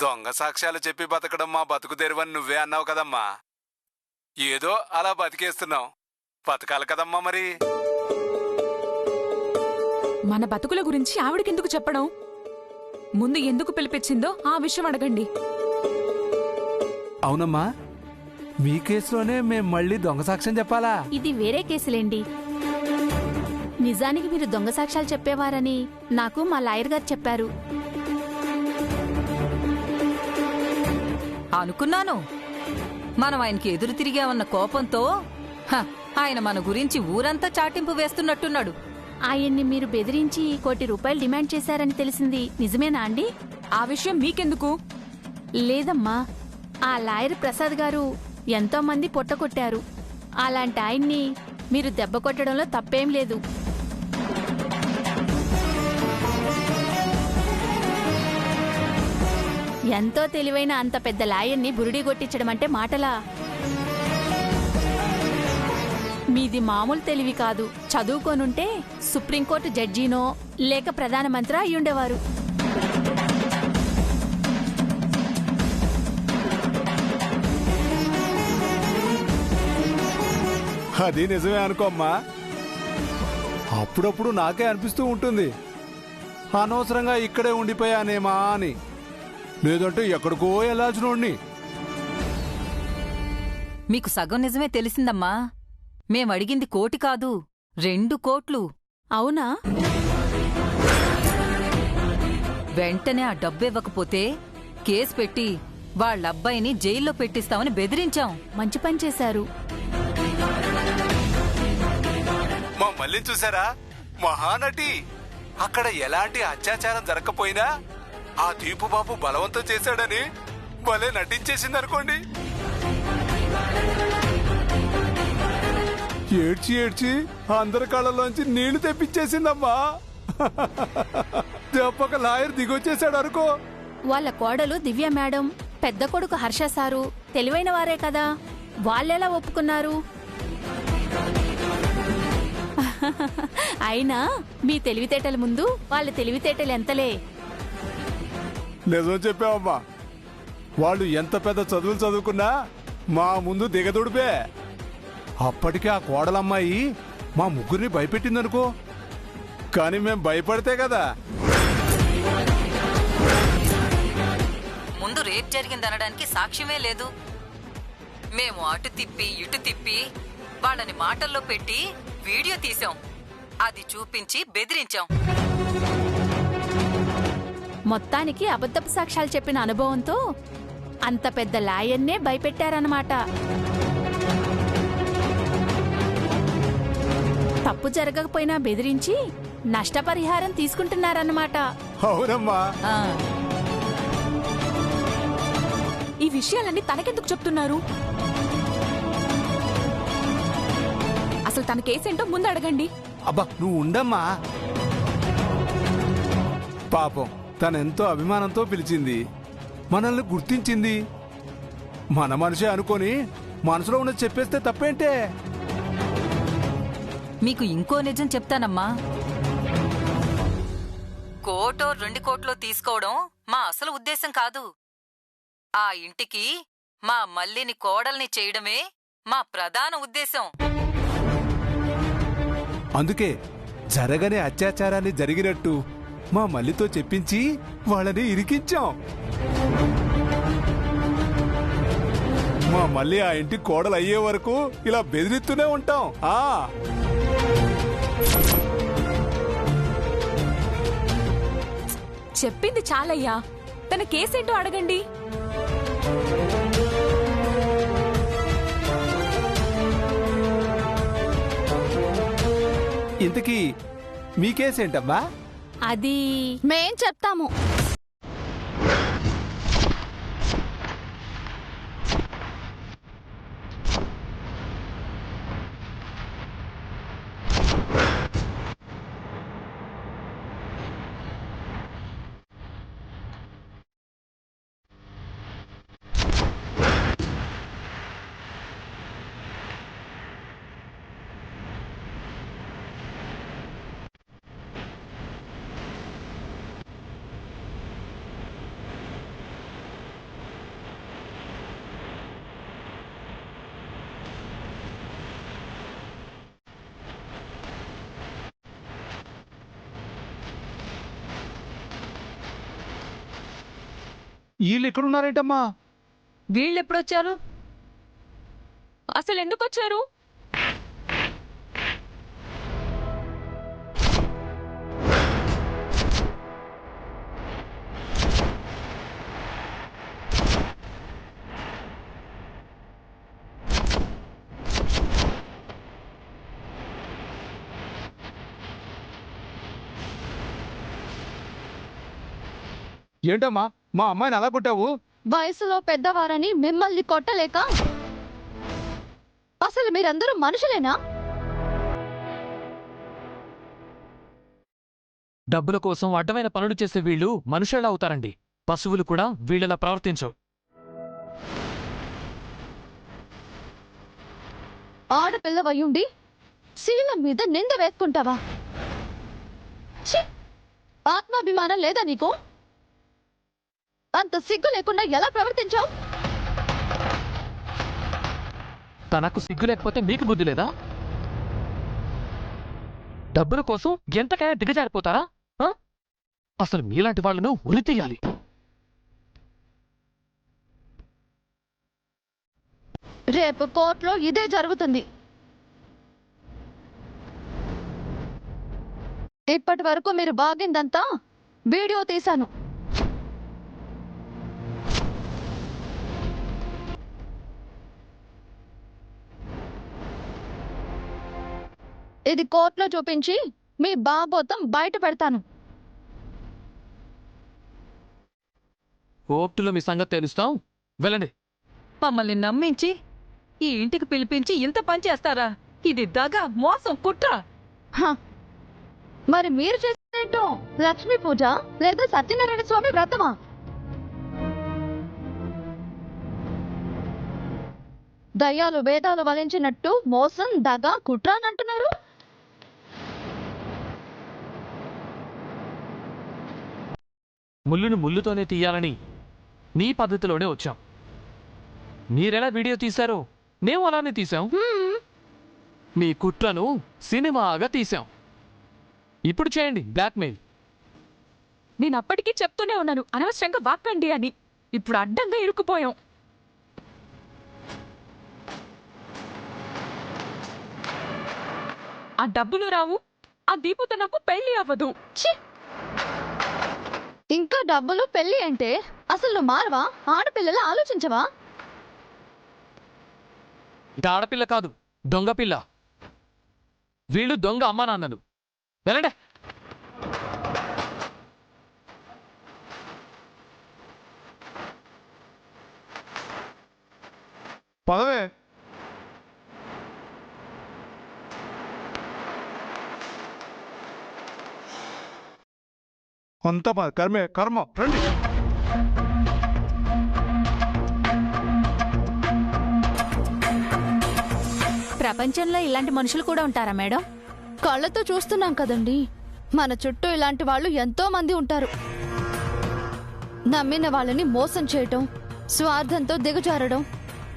దొంగ సాక్ష్యాలు చెప్పి బతకడం మా బతుకు తెరువని నువ్వే అన్నావు కదమ్మా. ఏదో అలా బతికేస్తున్నావు. బతకాలి కదమ్మా మరి. మన బతుకుల గురించి ఆవిడకెందుకు చెప్పడం? ముందు ఎందుకు పిలిపించిందో ఆ విషయం అడగండి. అవునమ్మా, మీ కేసులోనే మేం మళ్ళీ దొంగ సాక్ష్యం చెప్పాలా? ఇది వేరే కేసులేండి. నిజానికి మీరు దొంగ సాక్ష్యాలు చెప్పేవారని నాకు మా లాయర్ గారు చెప్పారు. అనుకున్నాను. మనం ఆయనకి ఎదురు తిరిగామన్న కోపంతో ఆయన మన గురించి ఊరంతా చాటింపు వేస్తున్నట్టున్నాడు. ఆయన్ని మీరు బెదిరించి ₹1,00,00,000 డిమాండ్ చేశారని తెలిసింది నిజమేనా అండి? ఆ విషయం మీకెందుకు? లేదమ్మా, ఆ లాయర్ ప్రసాద్ గారు ఎంతో మంది పొట్టకొట్టారు. అలాంటి ఆయన్ని మీరు దెబ్బ కొట్టడంలో తప్పేం లేదు. ఎంతో తెలివైన అంత పెద్ద లాయర్ని బురుడి కొట్టించడం అంటే మాటలా? మీది మామూలు తెలివి కాదు. చదువుకోనుంటే సుప్రీంకోర్టు జడ్జినో లేక ప్రధానమంత్రి అయ్యుండేవారు. అది నిజమే అనుకోమ్మా. అప్పుడప్పుడు నాకే అనిపిస్తూ ఉంటుంది, అనవసరంగా ఇక్కడే ఉండిపోయానేమా అని. లేదంటే ఎక్కడికో వెళ్ళాల్సినోడ్ని. మీకు సగం నిజమే తెలిసిందమ్మా. మేమడిగింది 1,00,00,000 కాదు, 2 కోట్లు. అవునా? వెంటనే ఆ డబ్బివ్వకపోతే కేసు పెట్టి వాళ్ళబ్బాయిని జైల్లో పెట్టిస్తామని బెదిరించాం. మంచి పని చేశారు. మా మళ్ళీ చూసారా, మహానటి. అక్కడ ఎలాంటి అత్యాచారం జరగకపోయినా ఆ దీపు బాబు బలవంతం చేశాడని భలే నటించేసిందనుకోండి. ఏడ్చి ఏడ్చి అందరి కళ్ళలోంచి నీళ్లు తెప్పించేసిందమ్మా. దెబ్బక లాయర్ దిగొచ్చేశాడు అనుకో. వాళ్ళ కోడలు దివ్య మేడం, పెద్ద కొడుకు హర్ష సారు తెలివైన వారే కదా, వాళ్ళెలా ఒప్పుకున్నారు? అయినా మీ తెలివితేటల ముందు వాళ్ళ తెలివితేటలు ఎంతలే. నిజం చెప్పావమ్మా. వాళ్ళు ఎంత పెద్ద చదువులు చదువుకున్నా మా ముందు దిగదుడిపే. అప్పటికే ఆ కోడలమ్మాయి మా ముగ్గురిని భయపెట్టిందనుకో. కానీ మేం భయపడితే కదా. ముందు రేప్ జరిగిందనడానికి సాక్ష్యమే లేదు. మేము అటు తిప్పి ఇటు తిప్పి వాళ్ళని మాటల్లో పెట్టి వీడియో తీసాం. అది చూపించి బెదిరించాం. మొత్తానికి అబద్ధపు సాక్ష్యాలు చెప్పిన అనుభవంతో అంత పెద్ద లాయర్నే భయపెట్టారన్నమాట. తప్పు జరగకపోయినా బెదిరించి నష్టపరిహారం తీసుకుంటున్నారన్నమాట. అవునమ్మా. ఈ విషయాలన్నీ తనకెందుకు చెప్తున్నారు? అసలు తన కేసేంటో ముందు అడగండి. అబ్బా నువ్వు ఉండమ్మా. పాపం తనెంతో అభిమానంతో పిలిచింది, మనల్ని గుర్తించింది. మన మనిషే అనుకొని మనసులో ఉన్నది చెప్పేస్తే తప్పేంటే? మీకు ఇంకో నిజం చెప్తానమ్మా. 1,00,00,000 2 కోట్లో తీసుకోవడం మా అసలు ఉద్దేశం కాదు. ఆ ఇంటికి మా మల్లిని కోడల్ని చేయడమే మా ప్రధాన ఉద్దేశం. అందుకే జరగని అత్యాచారాన్ని జరిగినట్టు మా మల్లితో చెప్పించి వాళ్ళని ఇరికించాం. మా మల్లి ఆ ఇంటి కోడలు అయ్యే వరకు ఇలా బెదిరిస్తూనే ఉంటాం. చెప్పింది చాలయ్యా, తన కేసేంటో అడగండి. ఇంతకీ మీ కేసేంటమ్మా? అది మేం చెప్తాము. వీళ్ళు ఎక్కడున్నారేంటమ్మా? వీళ్ళెప్పుడొచ్చారు? అసలు ఎందుకు వచ్చారు? ఏంటమ్మా మా అమ్మాయిని అలా కొట్టావు? వయసులో పెద్దవారని మిమ్మల్ని కొట్టలేక. అసలు మీరందరూ మనుషులేనా? డబ్బుల కోసం అడ్డమైన పనులు చేసే వీళ్ళు మనుషులా అవుతారండి. పశువులు కూడా వీళ్ళలా ప్రవర్తించవు. ఆడపిల్లవయ్యుండి శీలం మీద నింద వేసుకుంటావా? ఛీ! ఆత్మాభిమానం లేదా నీకు? అంత సిగ్గు లేకుండా ఎలా ప్రవర్తించావు? తనకు సిగ్గు లేకపోతే మీకు బుద్ధి లేదా? డబ్బుల కోసం ఎంతకైనా దిగజారిపోతారా? ఆ? అసలు మీలాంటి వాళ్లను ఉరి తీయాలి. రేపు కోర్టులో ఇదే జరుగుతుంది. ఇప్పటి వరకు మీరు బాగిందంతా వీడియో తీశాను. ఇది కోర్టులో చూపించి మీ బాగోతం బయట పెడతాను. కోర్టులో మీ సంగతి తెలుస్తాం. వెళ్ళండి. మమ్మల్ని నమ్మించి ఈ ఇంటికి పిలిపించి ఇంత పని చేస్తారా? ఇది దగా, మోసం, కుట్ర. హ. మరి మీరు చేసేటో లక్ష్మీ పూజ లేదా సత్యనారాయణ స్వామి వ్రతమా? దయ్యాలు వేదాలు వలించినట్టు మోసం, దగా, కుట్ర అని అంటున్నారు. ముళ్ళును ముళ్ళుతోనే తీయాలని నీ పద్ధతిలోనే వచ్చాం. మీరెలా వీడియో తీశారో మేము అలానే తీసాం. మీ కుట్రను సినిమాగా తీసాం. ఇప్పుడు చేయండి బ్లాక్మెయిల్. నేను అప్పటికీ చెప్తూనే ఉన్నాను అనవసరంగా వాక్కండి అని. ఇప్పుడు అడ్డంగా ఇరుక్కుపోయాం. ఆ డబ్బులు రావు, ఆ దీపుతో నాకు పెళ్లి అవ్వదు. ఛీ! ఇంకా డబ్బులు పెళ్లి అంటే అసలు నువ్వు మారవా? ఆడపిల్లలు ఆలోచించవా? ఇది ఆడపిల్ల కాదు, దొంగ పిల్ల. వీళ్ళు దొంగ అమ్మా నాన్నలు. వెళ్ళండి. పదవే. అంత కర్మే కర్మ. రండి. ప్రపంచంలో ఇలాంటి మనుషులు కూడా ఉంటారా మేడం? కళ్ళతో చూస్తున్నాం కదండి. మన చుట్టూ ఇలాంటి వాళ్ళు ఎంతో మంది ఉంటారు. నమ్మిన వాళ్ళని మోసం చేయటం, స్వార్థంతో దిగజారడం,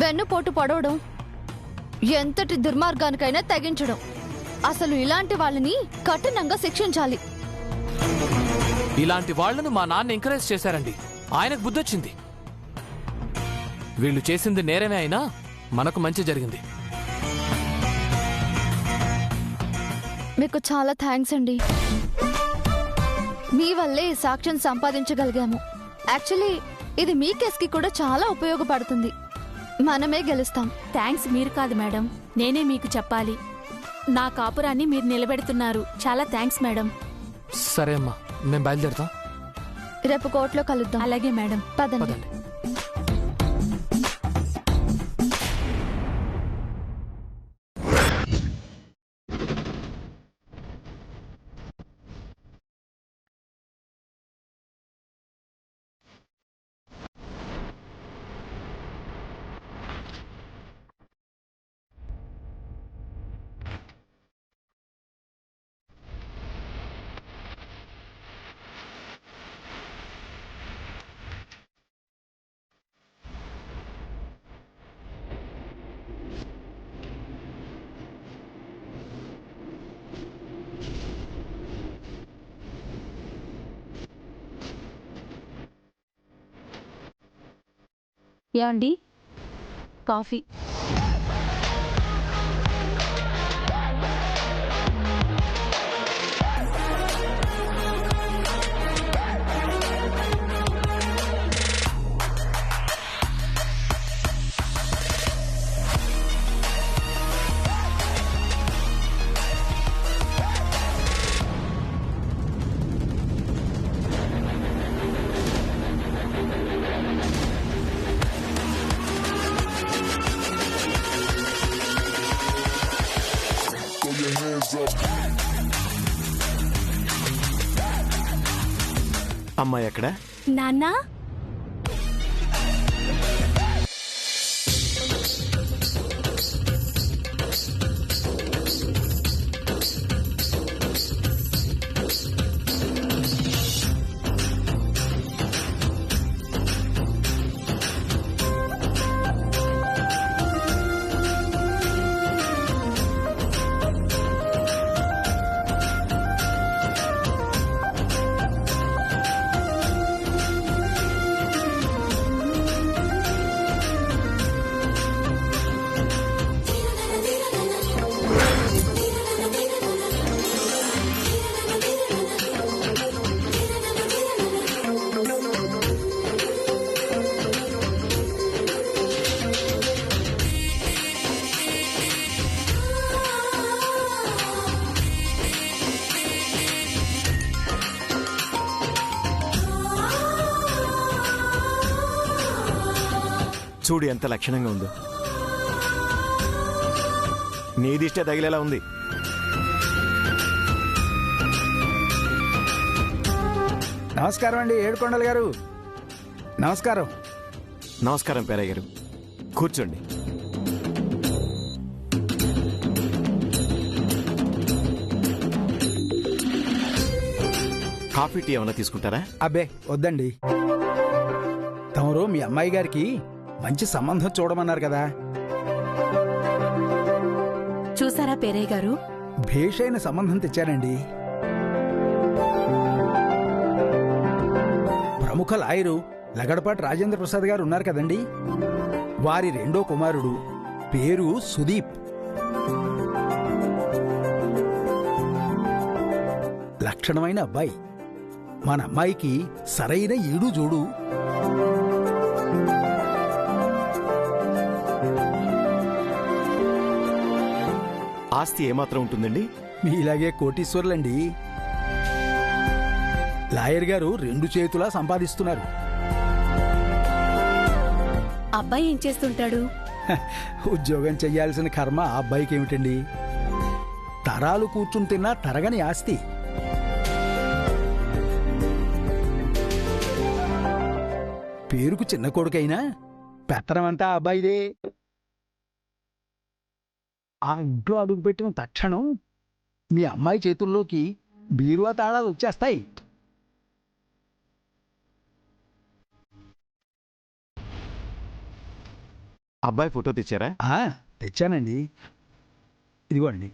వెన్నుపోటు పొడవడం, ఎంతటి దుర్మార్గానికైనా తెగించడం. అసలు ఇలాంటి వాళ్ళని కఠినంగా శిక్షించాలి. ఇలాంటి వాళ్లను మా నాన్న ఎంకరేజ్ చేశారండి. ఆయనకు బుద్ధొచ్చింది. వీళ్ళు చేసింది నేరమే అయినా మనకు మంచి జరిగింది. మీకు చాలా థ్యాంక్స్ అండి. మీ వల్లే ఈ సాక్ష్యం సంపాదించగలిగాము. యాక్చువల్లీ ఇది మీ కేసుకి కూడా చాలా ఉపయోగపడుతుంది. మనమే గెలుస్తాం. థ్యాంక్స్ మీరు కాదు మేడం, నేనే మీకు చెప్పాలి. నా కాపురాన్ని మీరు నిలబెడుతున్నారు. చాలా థ్యాంక్స్ మేడం. సరే అమ్మా, మేము బయలుదేరుతాం. రేపు కోర్టులో కలుద్దాం. అలాగే మేడం. పదండి. పదండి. ఏమండి కాఫీ. అమ్మాయి ఎక్కడ? నాన్నా చూడు ఎంత లక్షణంగా ఉందో. నీదిష్టే తగిలేలా ఉంది. నమస్కారం అండి ఏడుకొండల గారు. నమస్కారం. నమస్కారం పేరయ్య గారు, కూర్చోండి. కాఫీ టీ ఏమైనా తీసుకుంటారా? అబ్బే వద్దండి. తమరు మీ అమ్మాయి గారికి మంచి సంబంధం చూడమన్నారు కదా. చూసారా పేరయ్య గారు? భేషైన సంబంధం తెచ్చానండి. ప్రముఖ లాయరు లగడపాటి రాజేంద్ర ప్రసాద్ గారు ఉన్నారు కదండి, వారి రెండో కుమారుడు, పేరు సుదీప్. లక్షణమైన అబ్బాయి. మన అమ్మాయికి సరైన ఈడు జోడు. ఆస్తి ఏమాత్రం ఉంటుందండి? మీలాగే కోటీశ్వర్లండి. లాయర్ గారు 2 చేతులా సంపాదిస్తున్నారు. అబ్బాయి ఏం చేస్తుంటాడు? ఉద్యోగం చెయ్యాల్సిన కర్మ ఆ అబ్బాయికి ఏమిటండి? తరాలు కూర్చుని తిన్నా తరగని ఆస్తి. పేరుకు చిన్న కొడుకైనా పెత్తనమంతా ఆ అబ్బాయిదే. ఆ ఇంట్లో అడుగుపెట్టిన తక్షణం మీ అమ్మాయి చేతుల్లోకి బీరువా తాళాలు వచ్చేస్తాయి. అబ్బాయి ఫోటో తెచ్చారా? తెచ్చానండి, ఇదిగోండి.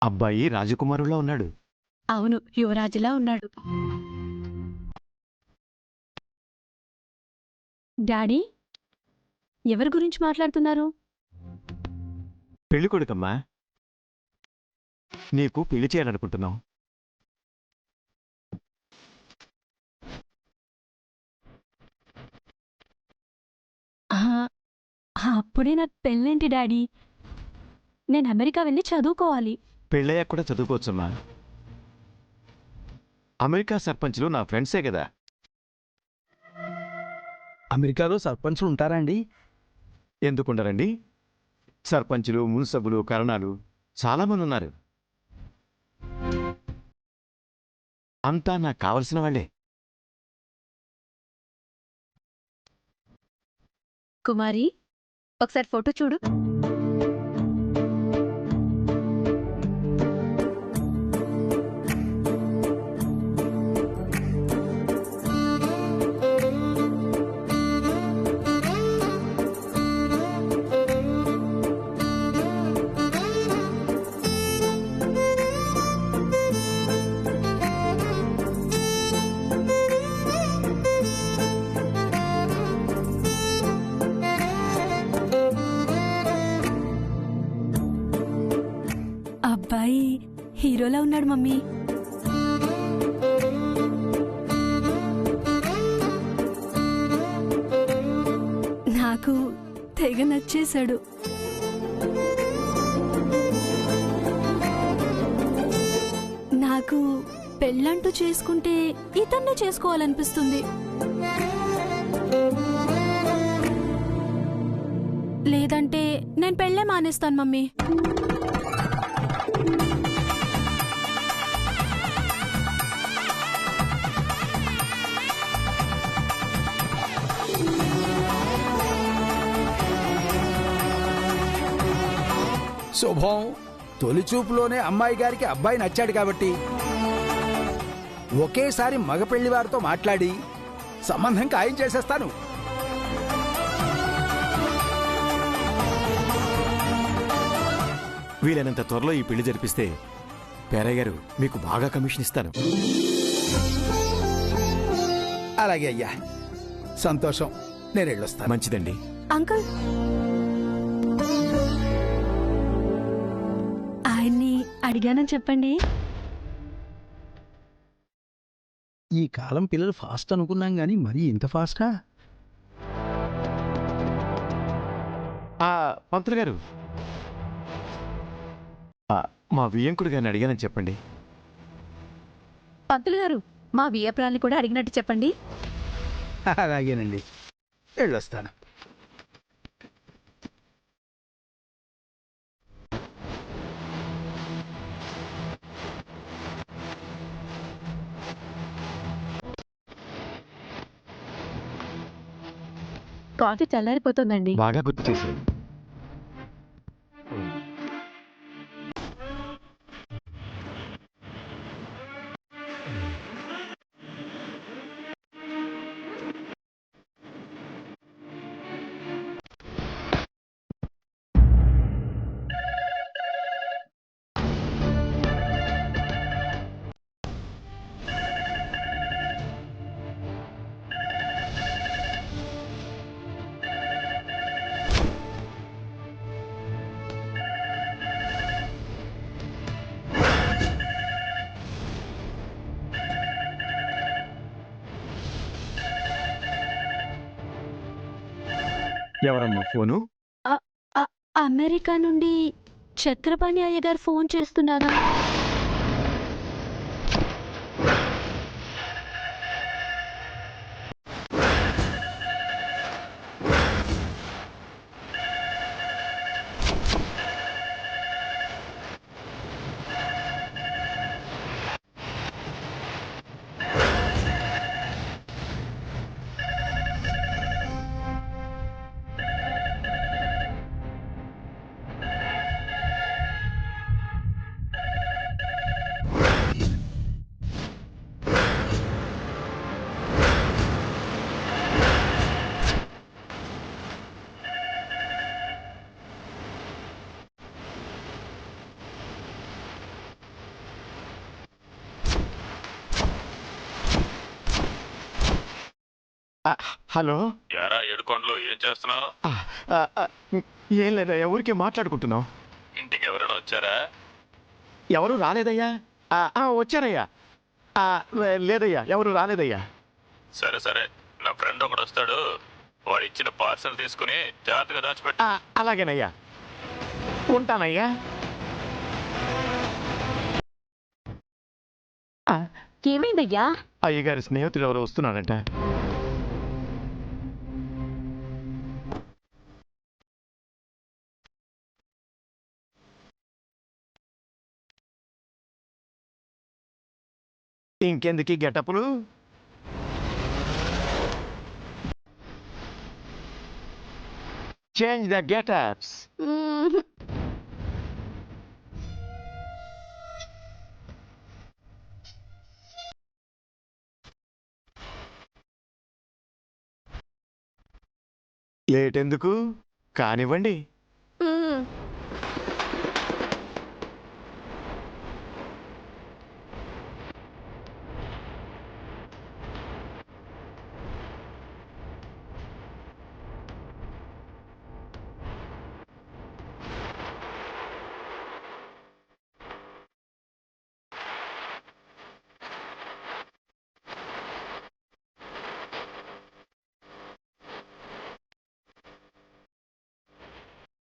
అబ్బాయి రాజకుమారులా ఉన్నాడు. అవును, యువరాజులా ఉన్నాడు. డాడీ, ఎవరి గురించి మాట్లాడుతున్నారు? పెళ్లి కొడుకమ్మా, నీకు పెళ్లి చేయాలనుకుంటున్నావు. అప్పుడే నాకు పెళ్ళేంటి డాడీ? నేను అమెరికా వెళ్ళి చదువుకోవాలి. పెళ్ళయ్యాక కూడా చదువుకోవచ్చమ్మా. అమెరికా సర్పంచ్లు నా ఫ్రెండ్సే కదా. అమెరికాలో సర్పంచులు ఉంటారండి? ఎందుకుండరండి, సర్పంచులు, మున్సబులు, కరణాలు చాలామంది ఉన్నారు. అంతా నాకు కావలసిన వాళ్ళే. కుమారి, ఒకసారి ఫోటో చూడు. హీరోలా ఉన్నాడు మమ్మీ. నాకు తెగ నచ్చేశాడు. నాకు పెళ్ళంటూ చేసుకుంటే ఇతన్నే చేసుకోవాలనిపిస్తుంది. లేదంటే నేను పెళ్ళే మానేస్తాను మమ్మీ. శుభం. తొలి చూపులోనే అమ్మాయి గారికి అబ్బాయి నచ్చాడు కాబట్టి ఒకేసారి మగ పెళ్లివారితో మాట్లాడి సంబంధం ఖాయం చేసేస్తాను. వీలైనంత త్వరలో ఈ పెళ్లి జరిపిస్తే పేరయ్య గారు మీకు బాగా కమిషన్ ఇస్తాను. అలాగే అయ్యా, సంతోషం. నేను వెళ్ళొస్తాను. మంచిదండి. అంకుల్, ఆయన్ని అడిగానని చెప్పండి. ఈ కాలం పిల్లలు ఫాస్ట్ అనుకున్నాం గానీ మరీ ఇంత ఫాస్టా? పంతులు గారు, మా వియ్యంకుడు గారిని అడిగానని చెప్పండి. పంతులు గారు, మా వియ్యప్రాన్ని కూడా అడిగినట్టు చెప్పండి. అలాగేనండి, వెళ్ళొస్తాను. కాఫీ చల్లారిపోతుందండి. బాగా గుర్తు చేశారు. ఎవరమ్మా ఫోను? అమెరికా నుండి చక్రపాణి అయ్య గారు ఫోన్ చేస్తున్నారా? హలో. యారా ఏడుకొండలు ఏం చేస్తున్నావు? ఏం లేదయ్యా, ఊరికే మాట్లాడుకుంటున్నాం. ఇంటికి ఎవరైనా వచ్చారా? ఎవరు రాలేదయ్యా. వచ్చారయ్యా. లేదయ్యా, ఎవరు రాలేదయ్యా. సరే సరే, నా ఫ్రెండ్ ఒకడు వస్తాడు, వాడు ఇచ్చిన పార్సల్ తీసుకుని జాగ్రత్తగా దాచిపెట్టు. అలాగేనయ్యా, ఉంటానయ్యా. ఏమైందయ్యా? అయ్యగారి స్నేహితుడు ఎవరు వస్తున్నాడంట. ఇంకెందుకు గెటప్లు? Change the getups. లేట్ ఎందుకు, కానివ్వండి.